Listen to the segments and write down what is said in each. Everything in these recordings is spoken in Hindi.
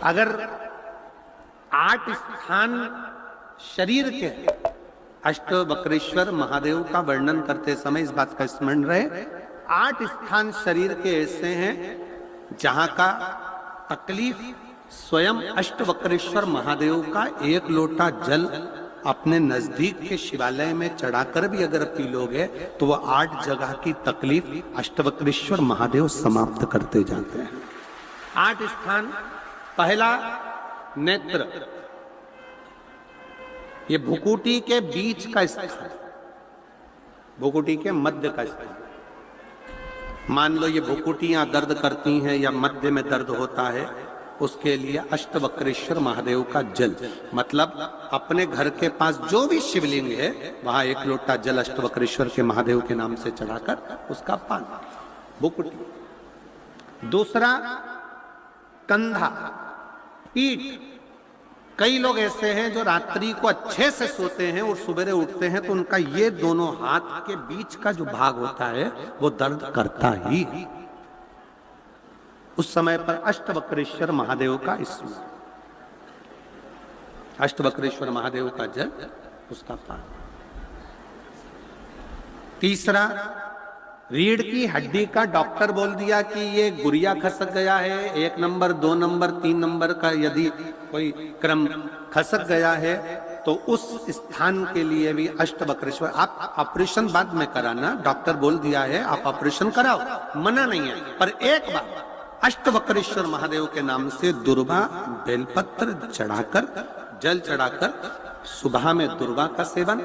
अगर 8 स्थान शरीर के अष्टवक्रेश्वर महादेव का वर्णन करते समय इस बात का स्मरण रहे, 8 स्थान शरीर के ऐसे हैं जहां का तकलीफ स्वयं अष्टवक्रेश्वर महादेव का 1 लोटा जल अपने नजदीक के शिवालय में चढ़ाकर भी अगर पी लोगे तो वह 8 जगह की तकलीफ अष्टवक्रेश्वर महादेव समाप्त करते जाते हैं। 8 स्थान। पहला नेत्र, ये भुकुटी के बीच का स्थान, भुकुटी के मध्य का स्थान। मान लो ये भुकुटियां दर्द करती हैं या मध्य में दर्द होता है, उसके लिए अष्टवक्रेश्वर महादेव का जल, मतलब अपने घर के पास जो भी शिवलिंग है वहां 1 लोटा जल अष्टवक्रेश्वर के महादेव के नाम से चढ़ाकर उसका पान, भुकुटी। दूसरा कंधा, पीठ। कई लोग ऐसे हैं जो रात्रि को अच्छे से सोते हैं और सवेरे उठते हैं तो उनका ये दोनों हाथ के बीच का जो भाग होता है वो दर्द करता ही। उस समय पर अष्टवक्रेश्वर महादेव का स्मरण, अष्टवक्रेश्वर महादेव का जल, उसका पान। तीसरा, रीढ़ की हड्डी का डॉक्टर बोल दिया कि ये गुरिया खसक गया है, 1 नंबर 2 नंबर 3 नंबर का यदि कोई क्रम खसक गया है तो उस स्थान के लिए भी अष्टवक्रेश्वर। आप ऑपरेशन बाद में कराना, डॉक्टर बोल दिया है आप ऑपरेशन कराओ, मना नहीं है, पर एक बार अष्टवक्रेश्वर महादेव के नाम से दुर्वा बेलपत्र चढ़ाकर, जल चढ़ाकर, सुबह में दुर्वा का सेवन,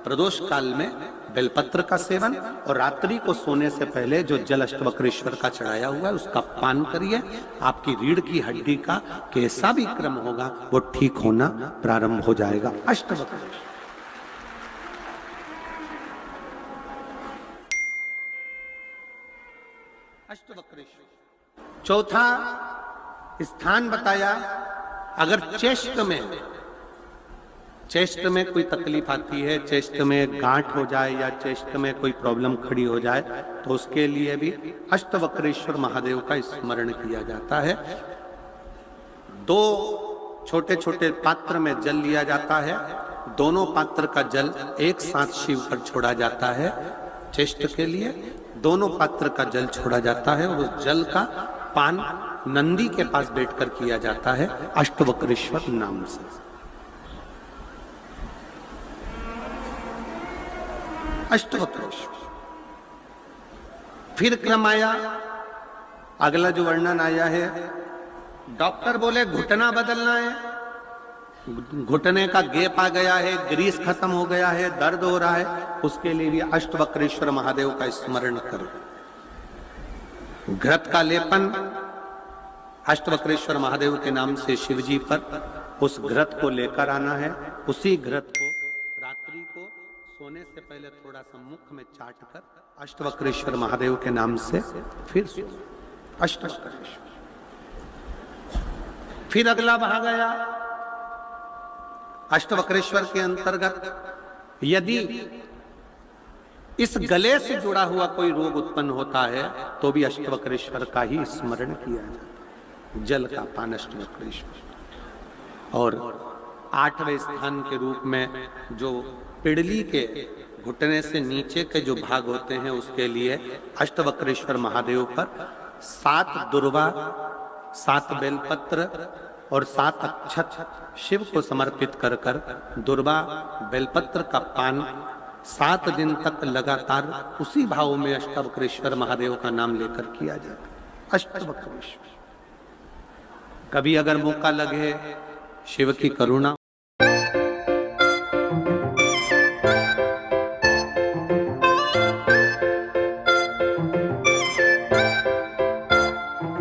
प्रदोष काल में बेलपत्र का सेवन, और रात्रि को सोने से पहले जो जल अष्टवक्रेश्वर का चढ़ाया हुआ है उसका पान करिए। आपकी रीढ़ की हड्डी का कैसा भी क्रम होगा वो ठीक होना प्रारंभ हो जाएगा। अष्टवक्रेश्वर। अष्टवक्रेश्वर। चौथा स्थान बताया, अगर चेस्ट में कोई तकलीफ आती है, चेस्ट में गांठ हो जाए या चेस्ट में कोई प्रॉब्लम खड़ी हो जाए तो उसके लिए भी अष्टवक्रेश्वर महादेव का स्मरण किया जाता है। 2 छोटे छोटे पात्र में जल लिया जाता है, दोनों पात्र का जल एक साथ शिव पर छोड़ा जाता है। चेस्ट के लिए दोनों पात्र का जल छोड़ा जाता है और उस जल का पान नंदी के पास बैठकर किया जाता है अष्टवक्रेश्वर नाम से। अष्टवक्रेश्वर। फिर क्रम आया, अगला जो वर्णन आया है, डॉक्टर बोले घुटना बदलना है, घुटने का गैप आ गया है, ग्रीस खत्म हो गया है, दर्द हो रहा है, उसके लिए भी अष्टवक्रेश्वर महादेव का स्मरण करो। घृत का लेपन अष्टवक्रेश्वर महादेव के नाम से शिवजी पर उस घृत को लेकर आना है। उसी घृत को रात्रि को सोने से पहले थोड़ा सा मुख में चाट कर अष्टवक्रेश्वर महादेव के नाम से फिर अष्टवक्रेश्वर। फिर अगला भाग आया अष्टवक्रेश्वर के अंतर्गत, यदि इस गले से जुड़ा हुआ कोई रोग उत्पन्न होता है तो भी अष्टवक्रेश्वर का ही स्मरण किया जाता है। जल का पान अष्टवक्रेश्वर। और 8वें स्थान के रूप में जो पिड़ली के घुटने से नीचे के जो भाग होते हैं उसके लिए अष्टवक्रेश्वर महादेव पर 7 दुर्वा, 7 बेलपत्र और 7 अक्षत शिव को समर्पित कर कर दुर्वा बेलपत्र का पान 7 दिन तक लगातार उसी भाव में अष्टवक्रेश्वर महादेव का नाम लेकर किया जाता। अष्टवक्रेश्वर। कभी अगर मौका लगे, शिव की करुणा